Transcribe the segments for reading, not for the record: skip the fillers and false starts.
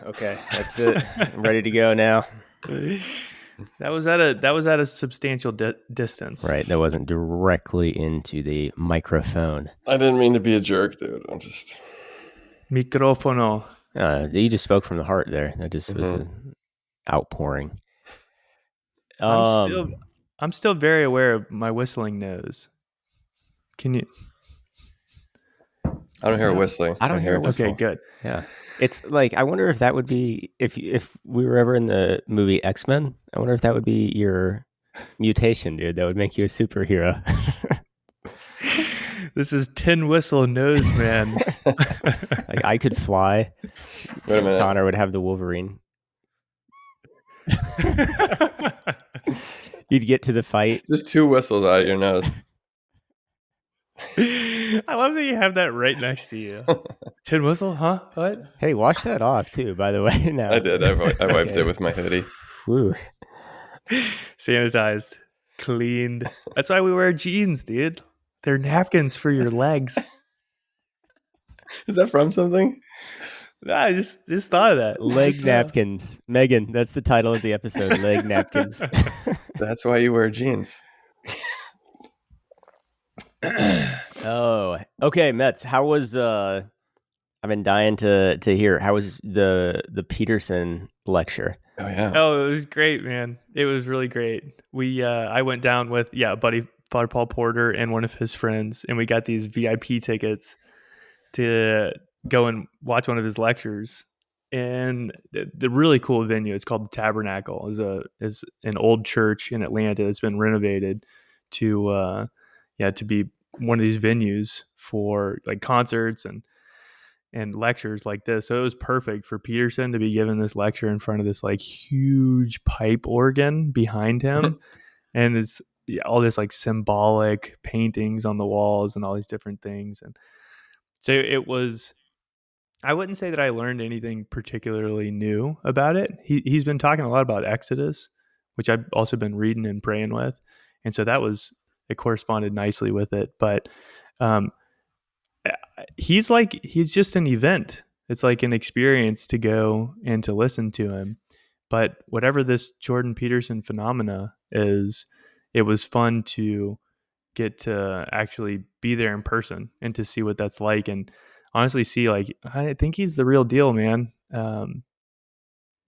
Okay, that's it. I'm ready to go now. That was at a substantial distance. Right, that wasn't directly into the microphone. I didn't mean to be a jerk, dude. I'm just... Microfono. You just spoke from the heart there. That just was an outpouring. I'm still very aware of my whistling nose. Can you? I don't hear whistling. I don't hear a whistle. Okay, good. Yeah. It's like, I wonder if that would be, if we were ever in the movie X-Men, I wonder if that would be your mutation, dude. That would make you a superhero. This is Tin Whistle Nose Man. Like, I could fly. Wait a minute. Connor would have the Wolverine. You'd get to the fight. Just 2 whistles out your nose. I love that you have that right next to you. Tin Whistle, huh? What? Hey, wash that off too, by the way. Now. I did. I wiped it with my hoodie. Woo. Sanitized, cleaned. That's why we wear jeans, dude. They're napkins for your legs. Is that from something? Nah, I just thought of that. Leg napkins. Megan, that's the title of the episode, Leg Napkins. That's why you wear jeans. Oh, okay, Mets. How was I've been dying to hear. How was the Peterson lecture? Oh yeah. Oh, it was great, man. It was really great. I went down with buddy Father Paul Porter and one of his friends, and we got these VIP tickets to go and watch one of his lectures. And the really cool venue, it's called the Tabernacle, is an old church in Atlanta that's been renovated to be one of these venues for like concerts and lectures like this. So it was perfect for Peterson to be given this lecture in front of this like huge pipe organ behind him. And it's all this like symbolic paintings on the walls and all these different things. And so it was, I wouldn't say that I learned anything particularly new about it. He's been talking a lot about Exodus, which I've also been reading and praying with. And so it corresponded nicely with it. But he's just an event. It's like an experience to go and to listen to him. But whatever this Jordan Peterson phenomena is, it was fun to get to actually be there in person and to see what that's like. And honestly see, like, I think he's the real deal, man.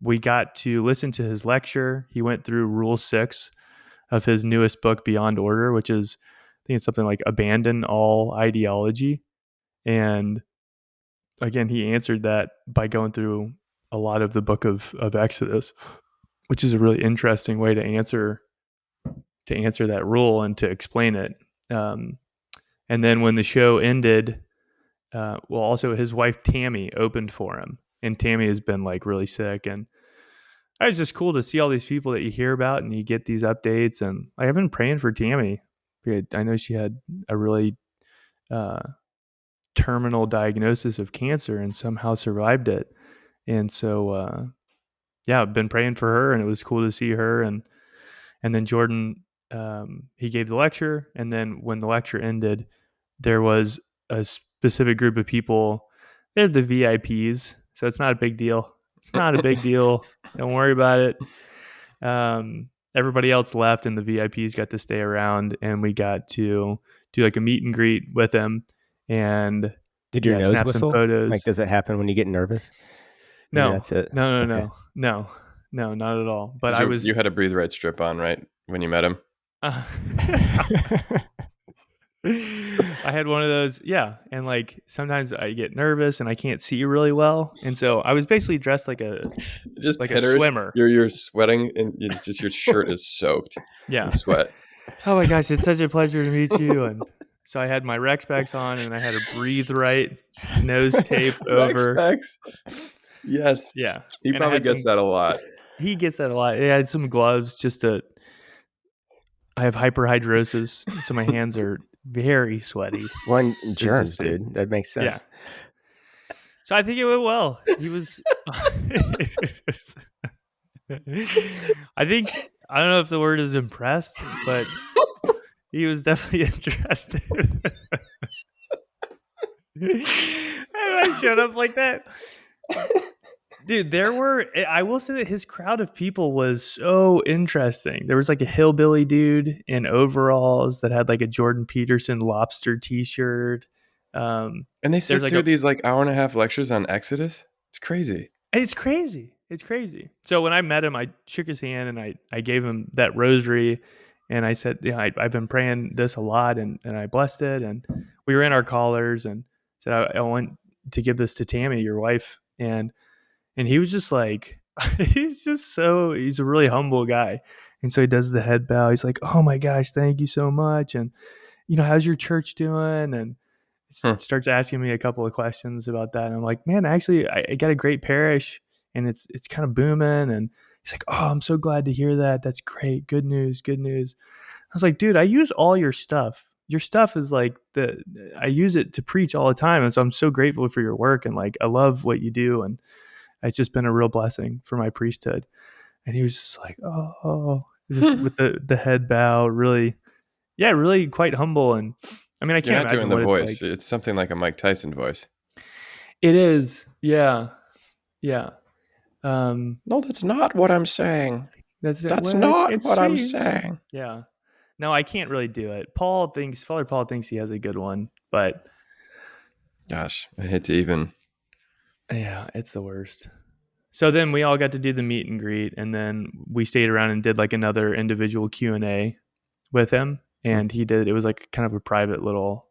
We got to listen to his lecture. He went through Rule 6 of his newest book, Beyond Order, which is, I think it's something like abandon all ideology. And again, he answered that by going through a lot of the book of Exodus, which is a really interesting way to answer that rule and to explain it. And then when the show ended, also his wife Tammy opened for him, and Tammy has been like really sick, and it was just cool to see all these people that you hear about and you get these updates. And I've been praying for Tammy. I know she had a really terminal diagnosis of cancer and somehow survived it. And so, I've been praying for her, and it was cool to see her. And then Jordan, he gave the lecture. And then when the lecture ended, there was a specific group of people. They're the VIPs. So it's not a big deal. It's not a big deal. Don't worry about it. Everybody else left, and the VIPs got to stay around, and we got to do like a meet and greet with him. And did your nose snap whistle? Some photos. Like, does it happen when you get nervous? No, that's it. No, Okay. no, not at all. But you had a Breathe Right strip on, right, when you met him? I had one of those, and like sometimes I get nervous and I can't see really well, and so I was basically dressed like a swimmer. You're sweating, and it's just your shirt is soaked. In sweat. Oh my gosh, it's such a pleasure to meet you. And so I had my Rec Specs on, and I had a Breathe Right nose tape over. Rec Specs. Yes. Yeah. He probably gets that a lot. He gets that a lot. I had some gloves I have hyperhidrosis, so my hands are very sweaty. One germs, dude. That makes sense. Yeah. So I think it went well. He was. I don't know if the word is impressed, but he was definitely interested. I showed up like that. Dude, I will say that his crowd of people was so interesting. There was like a hillbilly dude in overalls that had like a Jordan Peterson lobster t-shirt. And they There's sit like through these like hour and a half lectures on Exodus. It's crazy. it's crazy. It's crazy. So when I met him, I shook his hand and I gave him that rosary and I said, yeah, I've been praying this a lot and I blessed it. And we were in our collars and said, I want to give this to Tammy, your wife. And he was just like, he's a really humble guy. And so he does the head bow. He's like, oh my gosh, thank you so much. And, how's your church doing? And Huh. starts asking me a couple of questions about that. And I'm like, man, actually, I got a great parish and it's kind of booming. And he's like, oh, I'm so glad to hear that. That's great. Good news. Good news. I was like, dude, I use all your stuff. Your stuff is like I use it to preach all the time. And so I'm so grateful for your work. And like, I love what you do. And it's just been a real blessing for my priesthood. And he was just like, oh, just with the head bow, really, yeah, really quite humble. And I mean, I You're can't not doing imagine the what it's voice. like. It's something like a Mike Tyson voice. It is, yeah, yeah. Um, No, that's not what I'm saying. that's it. That's Well, not it what I'm seems, saying. yeah. No, I can't really do it. Father Paul thinks he has a good one, but Gosh, I hate to even. yeah, it's the worst. So then we all got to do the meet and greet, and then we stayed around and did like another individual Q&A with him, and he did. It was like kind of a private little.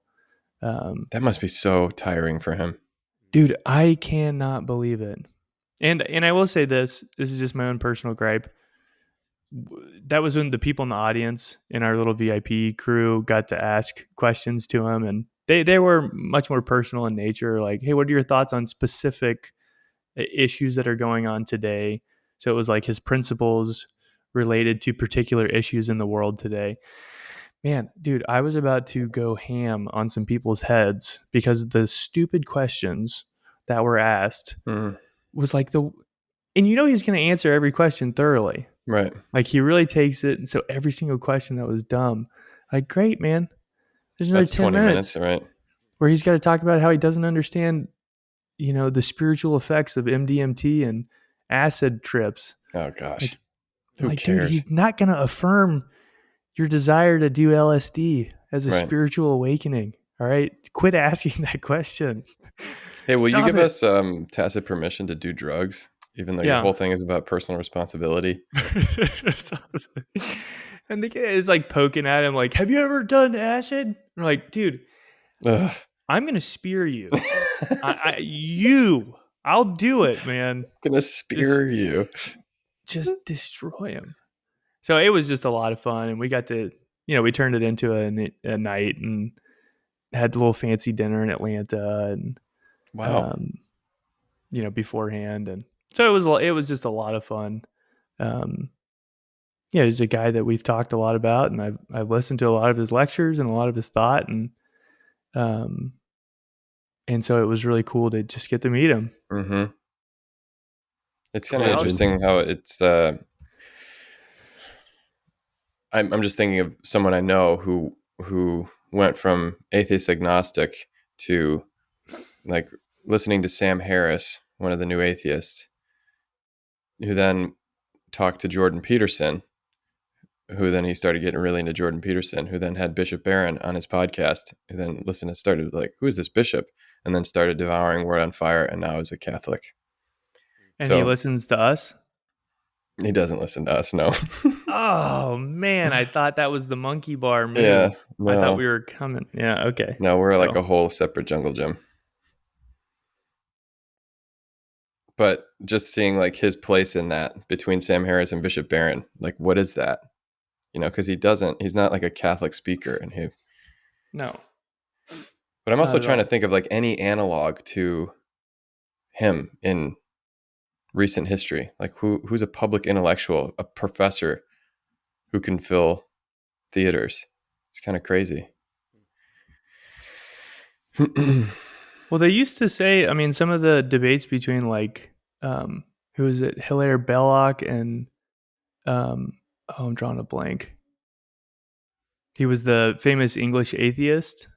That must be so tiring for him. Dude, I cannot believe it. And I will say this. This is just my own personal gripe. That was when the people in the audience in our little VIP crew got to ask questions to him, and they were much more personal in nature. Like, hey, what are your thoughts on specific issues that are going on today? So it was like his principles related to particular issues in the world today. Man, dude, I was about to go ham on some people's heads because the stupid questions that were asked Mm, was like and he's going to answer every question thoroughly. right. Like he really takes it. And so every single question that was dumb, like, great, man. There's another That's 10 20 minutes, minutes right? where he's got to talk about how he doesn't understand, the spiritual effects of MDMT and acid trips. Oh, gosh. Like, Who dude, cares? he's not going to affirm your desire to do LSD as a Right. spiritual awakening. All right. Quit asking that question. Hey, will you Stop give it. us tacit permission to do drugs, even though your Yeah. whole thing is about personal responsibility? And the kid is like poking at him, like, have you ever done acid? I'm like, dude, Ugh. I'm going to spear you. I'll do it, man. Gonna Just, spear you. just destroy him. So it was just a lot of fun. And we got to, we turned it into a night and had a little fancy dinner in Atlanta and, Wow. beforehand. And so it was just a lot of fun. He's a guy that we've talked a lot about, and I've listened to a lot of his lectures and a lot of his thought, um, and so it was really cool to just get to meet him. Mm-hmm. It's kind of Crowd. interesting how it's. I'm just thinking of someone I know who went from atheist agnostic to like listening to Sam Harris, one of the new atheists, who then talked to Jordan Peterson, who then he started getting really into Jordan Peterson, who then had Bishop Barron on his podcast, who then started like, who is this bishop? And then started devouring Word on Fire, and now is a Catholic. And he So listens to us. he doesn't listen to us, no. Oh man, I thought that was the monkey bar move. Yeah, I thought no. we were coming. Yeah, okay. No, we're like So a whole separate jungle gym. But just seeing like his place in that between Sam Harris and Bishop Barron, like what is that? Because he's not like a Catholic speaker, and who. no, But I'm not also at trying to all. think of like any analog to him in recent history. Like who's a public intellectual, a professor who can fill theaters. It's kind of crazy. Well, they used to say, I mean, some of the debates between like, who is it, Hilaire Belloc and, I'm drawing a blank. He was the famous English atheist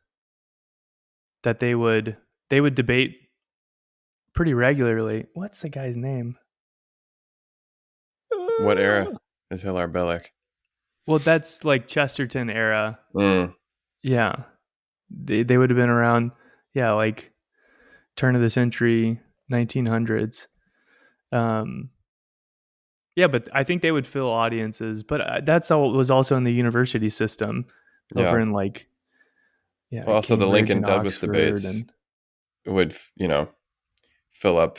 that they would debate pretty regularly. What's the guy's name? What era is Hilar Bellic? Well, that's like Chesterton era. Mm, Yeah, they would have been around. Yeah, like turn of the century, 1900s. Um, yeah, but I think they would fill audiences. But that's all was also in the university system over yeah. in like yeah Well, also, the Cambridge Lincoln and Douglas Oxford debates and would, fill up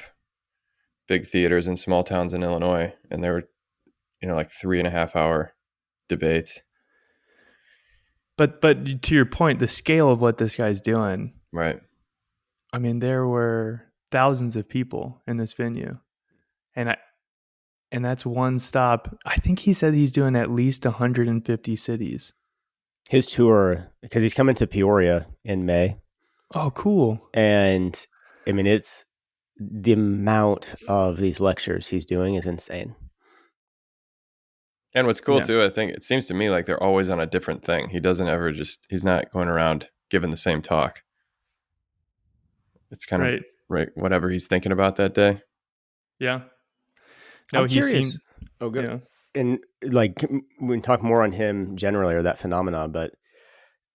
big theaters in small towns in Illinois, and they were, like 3.5 hour debates. but to your point, the scale of what this guy's doing. Right. I mean, there were thousands of people in this venue, and that's one stop. I think he said he's doing at least 150 cities. His tour, because he's coming to Peoria in May, Oh, cool. and I mean, it's the amount of these lectures he's doing is insane. And what's cool Yeah. too, I think it seems to me like they're always on a different thing. He doesn't ever he's not going around giving the same talk. It's kind of Right. right, whatever he's thinking about that day. Yeah. No, I'm he curious. seemed. Oh, good. Yeah. And like we can talk more on him generally or that phenomena, but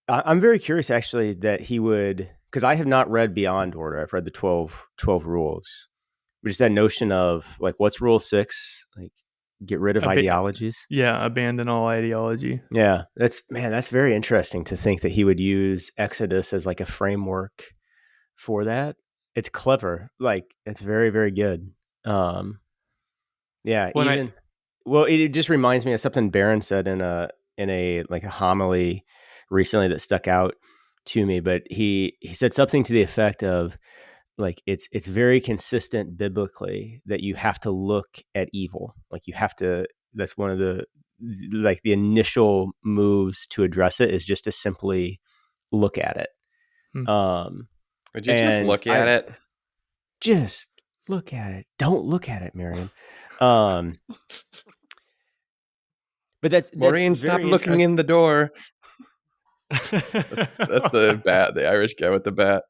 I'm very curious actually that he would, because I have not read Beyond Order. I've read the 12 rules. But just that notion of like, what's rule 6? Like, get rid of ideologies. Yeah, abandon all ideology. Yeah, that's very interesting to think that he would use Exodus as like a framework for that. It's clever. Like, it's very, very good. Um, yeah, When I it just reminds me of something Barron said in a like a homily recently that stuck out to me. But he said something to the effect of like it's very consistent biblically that you have to look at evil. Like you have to. That's one of the like the initial moves to address it is just to simply look at it. Hmm. Would you just And look at it? just look at it. Don't look at it, Miriam. Um, but that's Maureen, stop very looking in the door. That's the Irish guy with the bat.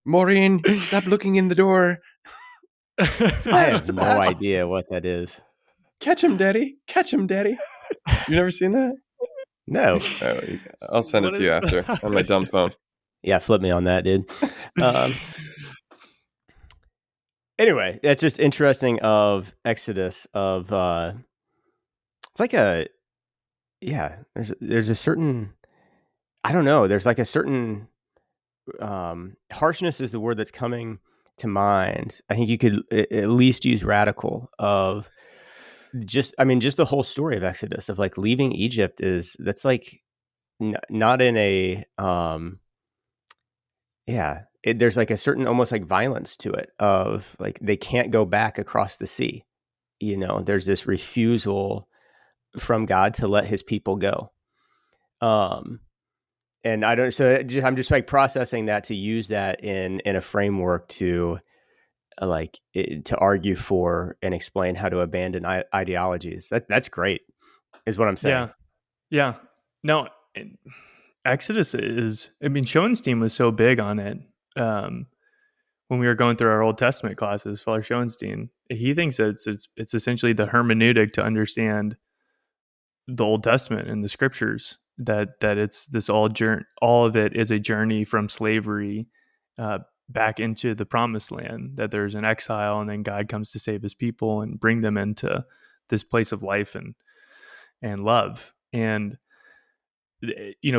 Maureen, stop looking in the door. It's a I bat. have It's a no bat. idea what that is. Catch him, Daddy. Catch him, Daddy. You never seen that? No. Oh, I'll send it to you after on my dumb phone. Yeah, flip me on that, dude. Anyway, that's just interesting of Exodus of it's like there's a certain I don't know, there's like a certain harshness is the word that's coming to mind. I think you could at least use radical of just the whole story of Exodus of like leaving Egypt that's like not in a there's like a certain almost like violence to it of like they can't go back across the sea. There's this refusal from God to let his people go. And I don't, so I'm just like processing that to use that in a framework to to argue for and explain how to abandon ideologies. That's great, is what I'm saying. Yeah. No, Exodus is. I mean, Schoenstein was so big on it. When we were going through our Old Testament classes, Father Schoenstein, he thinks that it's essentially the hermeneutic to understand the Old Testament and the Scriptures. That it's this all of it is a journey from slavery back into the Promised Land. That there's an exile, and then God comes to save His people and bring them into this place of life and love. And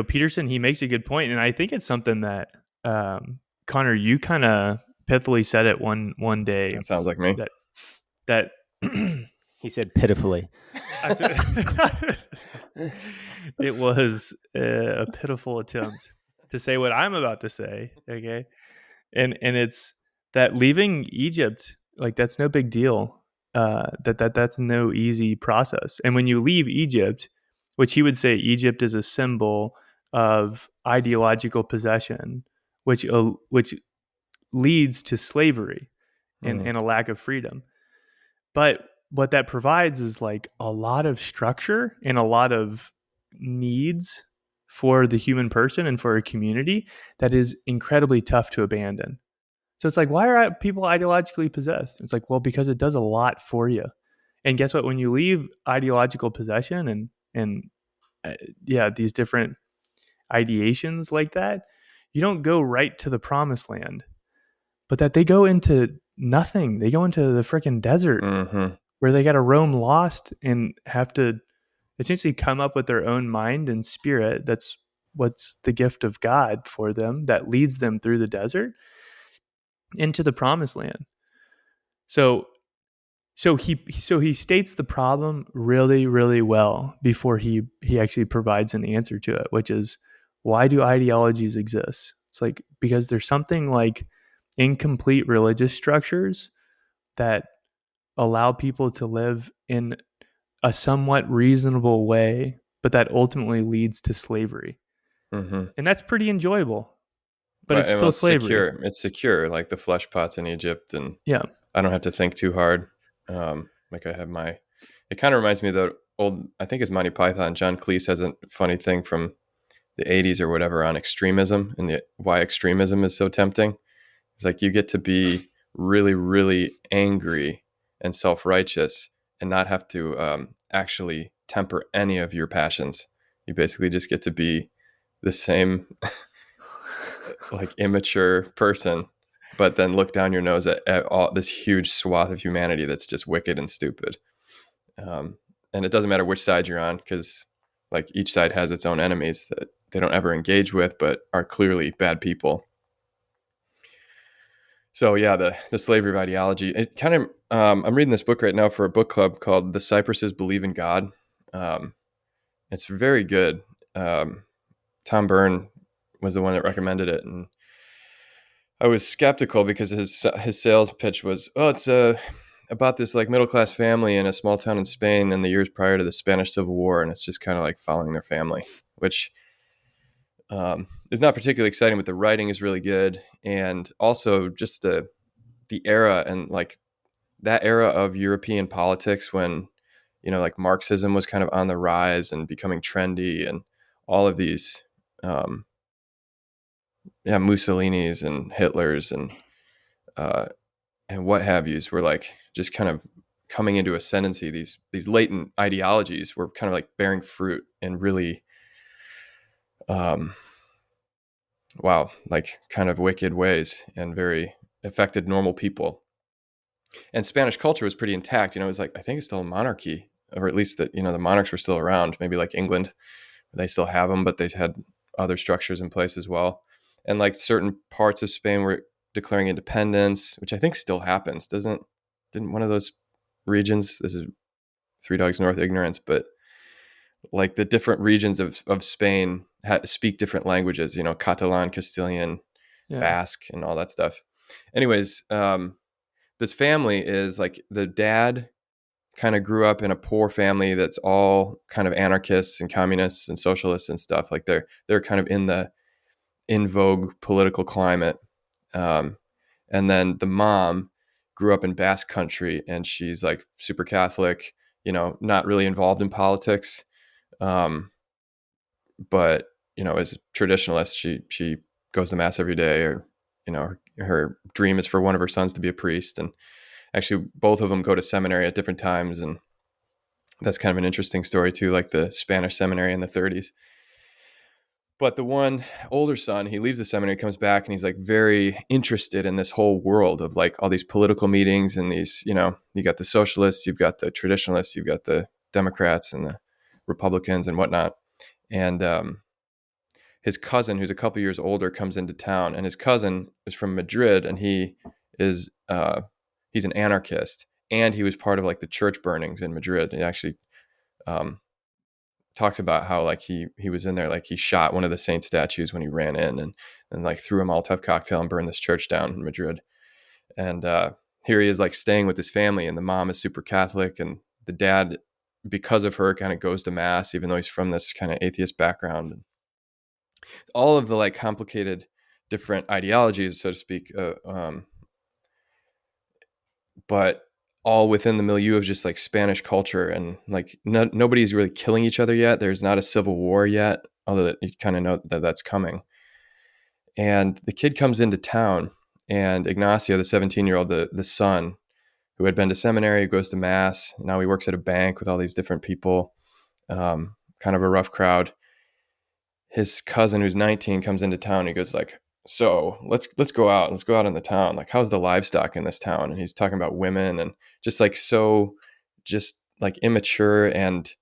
Peterson, he makes a good point, and I think it's something that Connor, you kind of pithily said it one day. That sounds like me. That He said pitifully. It was a pitiful attempt to say what I'm about to say. Okay, and it's that leaving Egypt, like that's no big deal. That's no easy process. And when you leave Egypt, which he would say Egypt is a symbol of ideological possession, which leads to slavery and a lack of freedom. But what that provides is like a lot of structure and a lot of needs for the human person and for a community that is incredibly tough to abandon. So it's like, why are people ideologically possessed? It's like, well, because it does a lot for you. And guess what? When you leave ideological possession and yeah, these different ideations like that, you don't go right to the promised land, but that they go into nothing. They go into the freaking desert Mm-hmm. where they got to roam lost and have to essentially come up with their own mind and spirit. That's what's the gift of God for them that leads them through the desert into the promised land. So he states the problem really, really well before he actually provides an answer to it, which is, why do ideologies exist? It's like, because there's something like incomplete religious structures that allow people to live in a somewhat reasonable way, but that ultimately leads to slavery. Mm-hmm. And that's pretty enjoyable, but Well, it's and well, still it's slavery. secure. It's secure, like the flesh pots in Egypt, and Yeah. I don't have to think too hard. Like I have my. It kind of reminds me of the old. I think it's Monty Python. John Cleese has a funny thing from the '80s or whatever on extremism and why extremism is so tempting. It's like you get to be really, really angry and self-righteous and not have to actually temper any of your passions. You basically just get to be the same like immature person, but then look down your nose at all this huge swath of humanity that's just wicked and stupid. And it doesn't matter which side you're on, because like each side has its own enemies that they don't ever engage with, but are clearly bad people. So yeah, the slavery of ideology. It kind of I'm reading this book right now for a book club called "The Cypresses Believe in God." Um, it's very good. Um, Tom Byrne was the one that recommended it, and I was skeptical because his sales pitch was, oh, it's about this like middle class family in a small town in Spain in the years prior to the Spanish Civil War, and it's just kind of like following their family, which is not particularly exciting. But the writing is really good, and also just the era and like that era of European politics when like Marxism was kind of on the rise and becoming trendy, and all of these um, Mussolini's and Hitler's uh, and what have yous were like just kind of coming into ascendancy. These latent ideologies were kind of like bearing fruit in really um, wow, like kind of wicked ways, and very affected normal people. And Spanish culture was pretty intact. It was like, I think it's still a monarchy, or at least that the monarchs were still around. Maybe like England, they still have them, but they had other structures in place as well. And like certain parts of Spain were declaring independence, which I think still happens. Didn't one of those regions? This is Three Dogs North ignorance, but like the different regions of Spain speak different languages. Catalan, Castilian, Yeah. Basque, and all that stuff. Anyways, this family is like the dad kind of grew up in a poor family that's all kind of anarchists and communists and socialists and stuff. Like they're kind of in the in vogue political climate. Um, and then the mom grew up in Basque country, and she's like super Catholic, not really involved in politics. Um, but as a traditionalist, she goes to mass every day, or her dream is for one of her sons to be a priest. And actually both of them go to seminary at different times, and that's kind of an interesting story too, like the Spanish seminary in the 30s. But the one older son, he leaves the seminary, comes back, and he's like very interested in this whole world of like all these political meetings and these, you got the socialists, you've got the traditionalists, you've got the Democrats and the Republicans and whatnot. And his cousin, who's a couple years older, comes into town, and his cousin is from Madrid, and is he's an anarchist, and he was part of like the church burnings in Madrid. He actually um, talks about how like he was in there, like he shot one of the saint statues when he ran in, and like threw a Molotov cocktail and burned this church down in Madrid. And here he is like staying with his family, and the mom is super Catholic, and the dad, because of her, kind of goes to mass, even though he's from this kind of atheist background. And all of the like complicated different ideologies, so to speak, but all within the milieu of just like Spanish culture. And like nobody's really killing each other yet. There's not a civil war yet, although you kind of know that that's coming. And the kid comes into town, And Ignacio, the 17-year-old, the son, who had been to seminary, goes to mass. Now he works at a bank with all these different people, kind of a rough crowd. His cousin, who's 19, comes into town. He goes like, "So let's go out. Let's go out in the town. Like, how's the livestock in this town?" And he's talking about women and just like so, just like immature and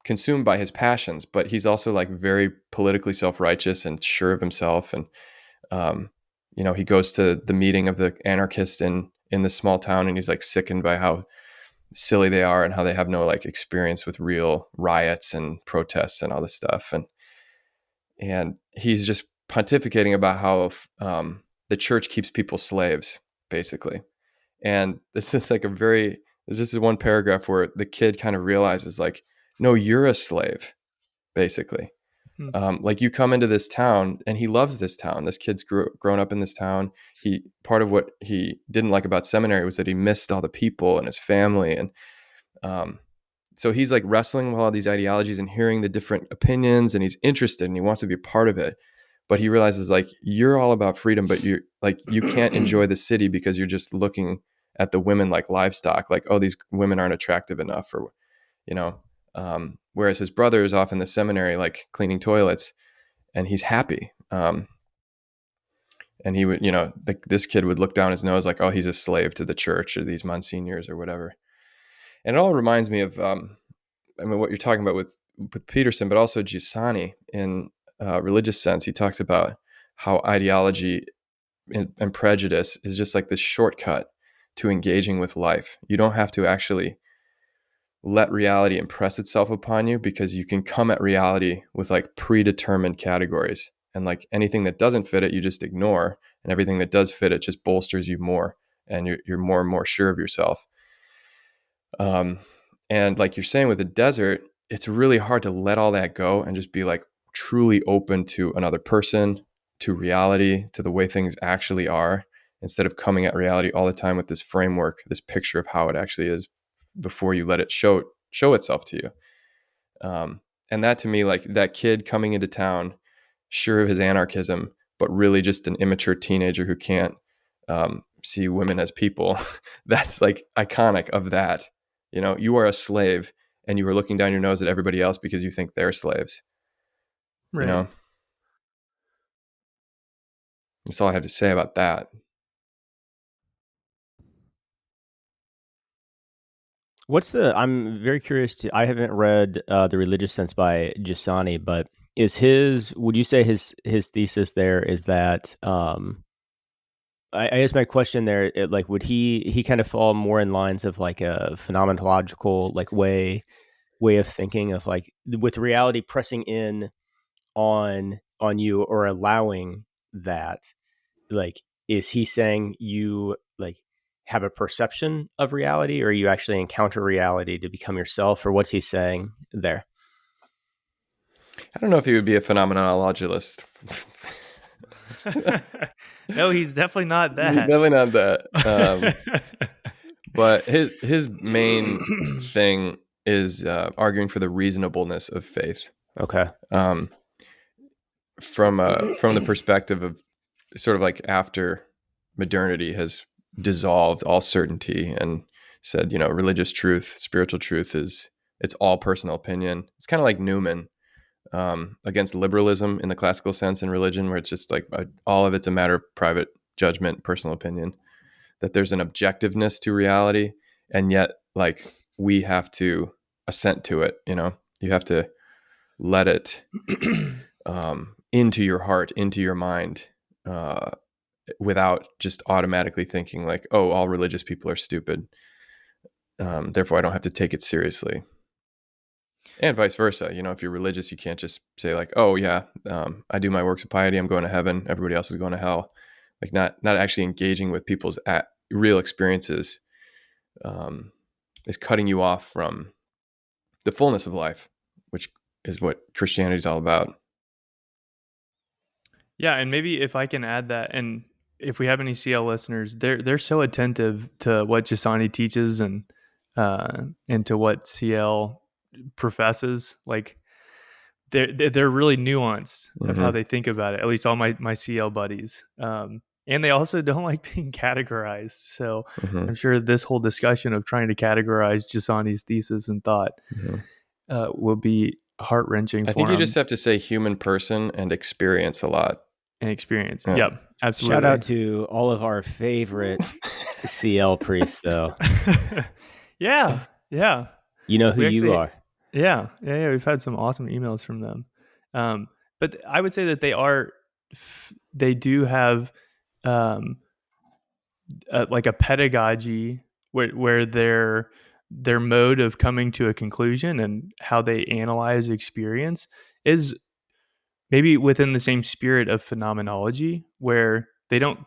consumed by his passions. But he's also like very politically self-righteous and sure of himself. And um, he goes to the meeting of the anarchists in this small town, and he's like sickened by how silly they are and how they have no like experience with real riots and protests and all this stuff. And he's just pontificating about how the church keeps people slaves, basically. And this is like this is one paragraph where the kid kind of realizes like, no, you're a slave, basically. Hmm. Like, you come into this town, and he loves this town. This kid's grown up in this town. Part of what he didn't like about seminary was that he missed all the people and his family. And so he's like wrestling with all these ideologies and hearing the different opinions, and he's interested and he wants to be a part of it. But he realizes like, you're all about freedom, but you can't enjoy the city because you're just looking at the women like livestock. Like, oh, these women aren't attractive enough, or you know. Whereas his brother is off in the seminary, like cleaning toilets, and he's happy. And he would, this kid would look down his nose like, oh, he's a slave to the church or these monsignors or whatever. And it all reminds me of, what you're talking about with Peterson, but also Giussani in religious sense. He talks about how ideology and prejudice is just like this shortcut to engaging with life. You don't have to actually let reality impress itself upon you, because you can come at reality with like predetermined categories, and like anything that doesn't fit it, you just ignore, and everything that does fit it just bolsters you more, and you're more and more sure of yourself. And like you're saying with the desert, it's really hard to let all that go and just be like truly open to another person, to reality, to the way things actually are, instead of coming at reality all the time with this framework, this picture of how it actually is, before you let it show itself to you. And that, to me, like that kid coming into town, sure of his anarchism, but really just an immature teenager who can't see women as people. That's like iconic of that. You are a slave, and you are looking down your nose at everybody else because you think they're slaves. Right. That's all I have to say about that. I'm very curious I haven't read The Religious Sense by Giussani, but would you say his thesis there is that, I guess my question there, like, would he kind of fall more in lines of like a phenomenological like way of thinking of like with reality pressing in on you or allowing that, like, is he saying you like have a perception of reality, or you actually encounter reality to become yourself, or what's he saying there? I don't know if he would be a phenomenologist. No, he's definitely not that. He's definitely not that. But his main thing is arguing for the reasonableness of faith. Okay. From the perspective of sort of like after modernity has dissolved all certainty and said, religious truth, spiritual truth it's all personal opinion. It's kind of like Newman against liberalism in the classical sense in religion, where it's just like all of it's a matter of private judgment, personal opinion, that there's an objectiveness to reality, and yet like we have to assent to it. You have to let it into your heart, into your mind, without just automatically thinking like, oh, all religious people are stupid, therefore I don't have to take it seriously. And vice versa. If you're religious, you can't just say like, oh yeah, I do my works of piety, I'm going to heaven, everybody else is going to hell. Like not actually engaging with people's real experiences is cutting you off from the fullness of life, which is what Christianity is all about. Yeah, and maybe if I can add that, and if we have any CL listeners, they're so attentive to what Giussani teaches and to what CL professes. Like they're really nuanced of how Mhm. they think about it. At least all my CL buddies, and they also don't like being categorized. So I'm Mhm. sure this whole discussion of trying to categorize Giussani's thesis and thought Mhm. will be heart wrenching I think for you him just have to say human person and experience a lot. and experience. Yeah. Yep, Shout absolutely. out to all of our favorite CL priests, though. Yeah, yeah. You know who We you actually, are. yeah. We've had some awesome emails from them. But I would say that they do have um, like a pedagogy where their mode of coming to a conclusion and how they analyze experience is maybe within the same spirit of phenomenology, where they don't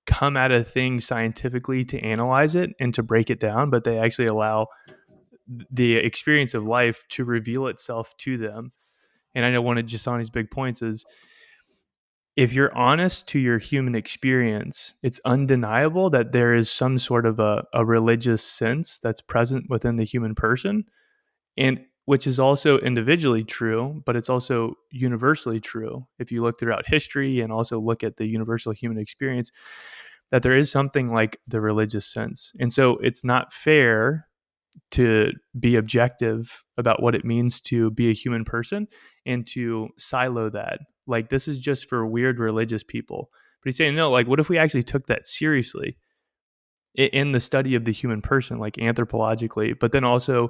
come at a thing scientifically to analyze it and to break it down, but they actually allow the experience of life to reveal itself to them. And I know one of Giussani's big points is, if you're honest to your human experience, it's undeniable that there is some sort of a religious sense that's present within the human person, and which is also individually true, but it's also universally true. If you look throughout history and also look at the universal human experience, that there is something like the religious sense. And so it's not fair to be objective about what it means to be a human person and to silo that. Like, this is just for weird religious people. But he's saying, no, like, what if we actually took that seriously in the study of the human person, like anthropologically? But then also,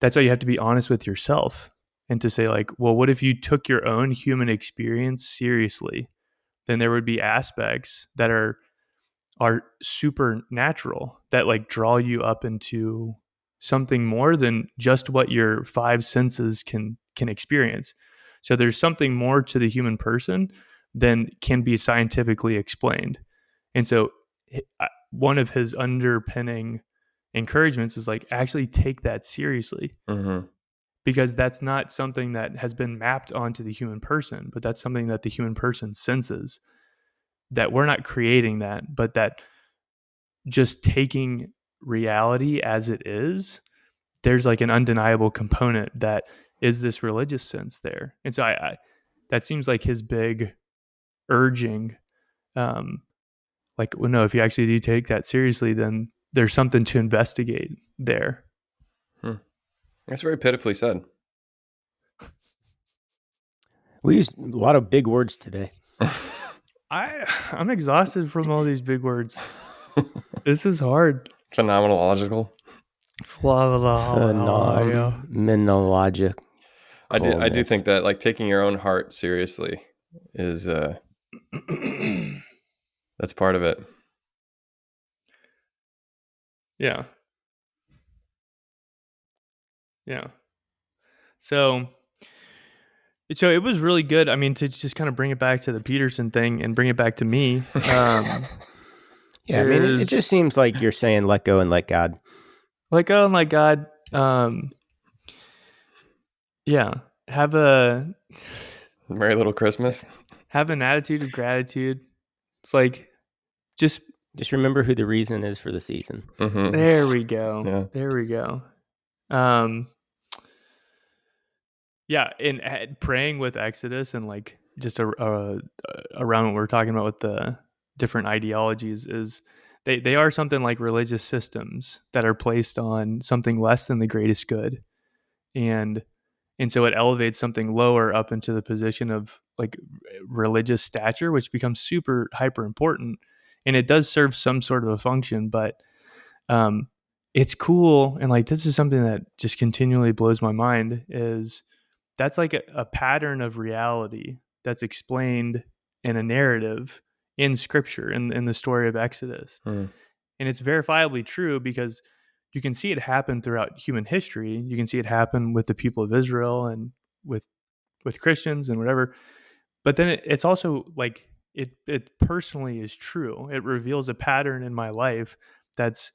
that's why you have to be honest with yourself and to say, like, well, what if you took your own human experience seriously? Then there would be aspects that are supernatural that like draw you up into something more than just what your five senses can experience. So there's something more to the human person than can be scientifically explained. And so one of his underpinning encouragements is like, actually take that seriously, Mhm. because that's not something that has been mapped onto the human person, but that's something that the human person senses, that we're not creating that, but that just taking reality as it is, there's like an undeniable component that is this religious sense there. And so I that seems like his big urging. Like, well, no, if you actually do take that seriously, then there's something to investigate there. Hmm. That's very pitifully said. We used a lot of big words today. I'm exhausted from all these big words. This is hard. Phenomenological. Phenomenologic. I do think that like taking your own heart seriously is that's part of it. Yeah. Yeah. So it was really good. I mean, to just kind of bring it back to the Peterson thing and bring it back to me. Yeah, I mean, it just seems like you're saying let go and let God. Let go and let God. Yeah. Have a Merry Little Christmas. have an attitude of gratitude. It's like just remember who the reason is for the season. Mm-hmm. There we go. Yeah. There we go. Yeah, and praying with Exodus and like just around what we're talking about with the different ideologies is they are something like religious systems that are placed on something less than the greatest good, and so it elevates something lower up into the position of like religious stature, which becomes super hyper important, and it does serve some sort of a function, but it's cool. And like, this is something that just continually blows my mind, is that's like a pattern of reality that's explained in a narrative in scripture, in the story of Exodus. Mm. And it's verifiably true because you can see it happen throughout human history. You can see it happen with the people of Israel and with Christians and whatever. But then it's also like it personally is true. It reveals a pattern in my life that's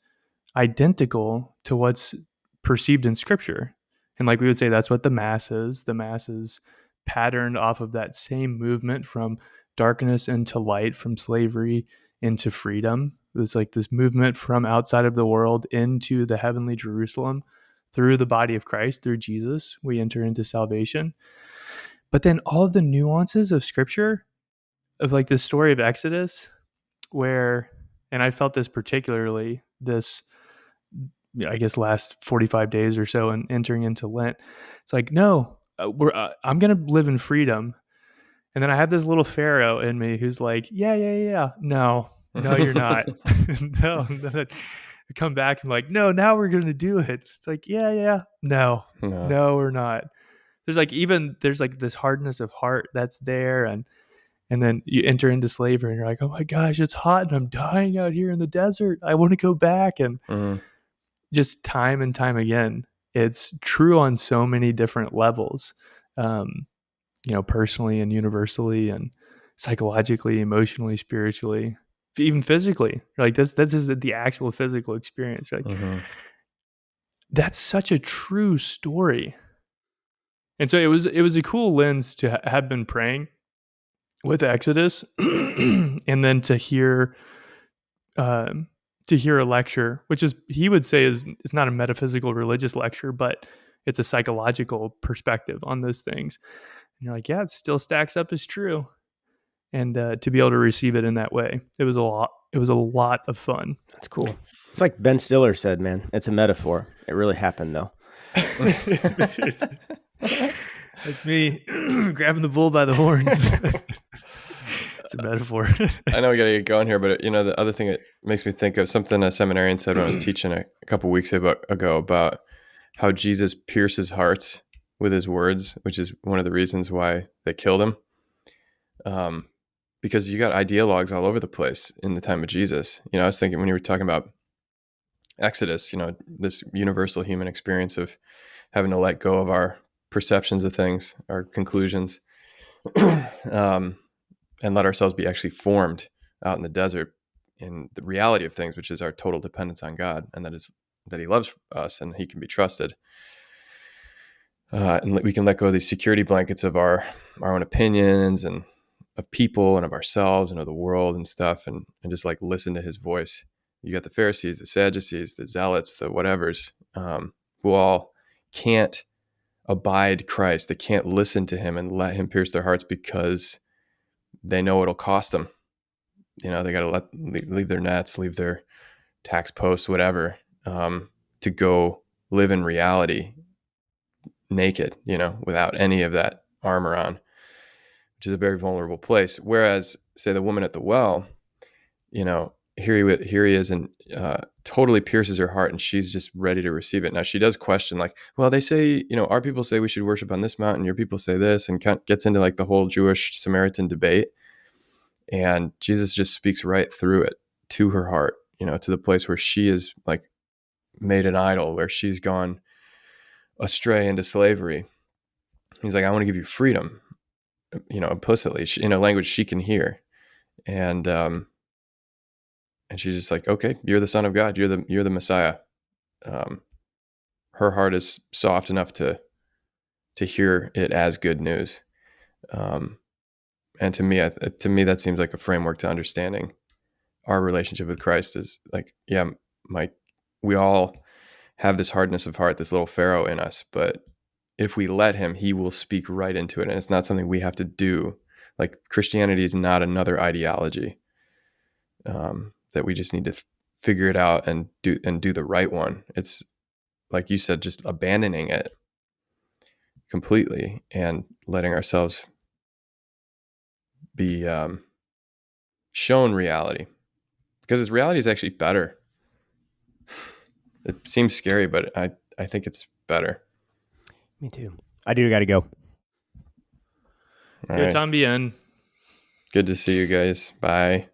identical to what's perceived in scripture. And like we would say, that's what the mass is. The mass is patterned off of that same movement from darkness into light, from slavery into freedom. It was like this movement from outside of the world into the heavenly Jerusalem. Through the body of Christ, through Jesus, we enter into salvation. But then all the nuances of scripture, of like the story of Exodus, where, and I felt this particularly this, I guess, last 45 days or so and entering into Lent. It's like, no, I'm going to live in freedom. And then I have this little Pharaoh in me who's like, yeah. No, you're not. No. I come back and like, no, now we're going to do it. It's like, yeah. No, we're not. There's like this hardness of heart that's there. And then you enter into slavery and you're like, oh my gosh, it's hot and I'm dying out here in the desert. I want to go back. And just time and time again, it's true on so many different levels, personally and universally and psychologically, emotionally, spiritually, even physically. Like this is the actual physical experience. Like that's such a true story. And so it was a cool lens to have been praying with Exodus and then to hear a lecture, which is, he would say, is not a metaphysical religious lecture, but it's a psychological perspective on those things. And you're like, yeah, it still stacks up as true. And to be able to receive it in that way, it was a lot of fun. That's cool. It's like Ben Stiller said, man, it's a metaphor. It really happened though. It's me grabbing the bull by the horns. It's a metaphor. I know we got to get going here, but the other thing it makes me think of something a seminarian said when I was teaching a couple weeks ago about how Jesus pierces hearts with his words, which is one of the reasons why they killed him. Because you got ideologues all over the place in the time of Jesus. I was thinking when you were talking about Exodus, this universal human experience of having to let go of our perceptions of things, our conclusions, and let ourselves be actually formed out in the desert in the reality of things, which is our total dependence on God, and that he loves us and he can be trusted. And we can let go of these security blankets of our own opinions and of people and of ourselves and of the world and stuff, and just like listen to his voice. You got the Pharisees, the Sadducees, the Zealots, the whatevers, who all can't abide Christ. They can't listen to him and let him pierce their hearts because they know it'll cost them. They got to leave their nets, leave their tax posts, whatever, to go live in reality naked, without any of that armor on, which is a very vulnerable place. Whereas, say, the woman at the well, here he is, and totally pierces her heart, and she's just ready to receive it. Now she does question, like, well, they say, our people say we should worship on this mountain, your people say this, and gets into like the whole Jewish Samaritan debate. And Jesus just speaks right through it to her heart, to the place where she is like made an idol, where she's gone astray into slavery. He's like, I want to give you freedom, implicitly, in a language she can hear. And she's just like, okay, you're the Son of God. You're the Messiah. Her heart is soft enough to hear it as good news. And to me, that seems like a framework to understanding our relationship with Christ. Is like, yeah, we all have this hardness of heart, this little Pharaoh in us, but if we let him, he will speak right into it. And it's not something we have to do. Like, Christianity is not another ideology that we just need to figure it out and do the right one. It's like you said, just abandoning it completely and letting ourselves be shown reality, because reality is actually better. It seems scary, but I think it's better. Me too. I do got to go. All right. También. Good to see you guys. Bye.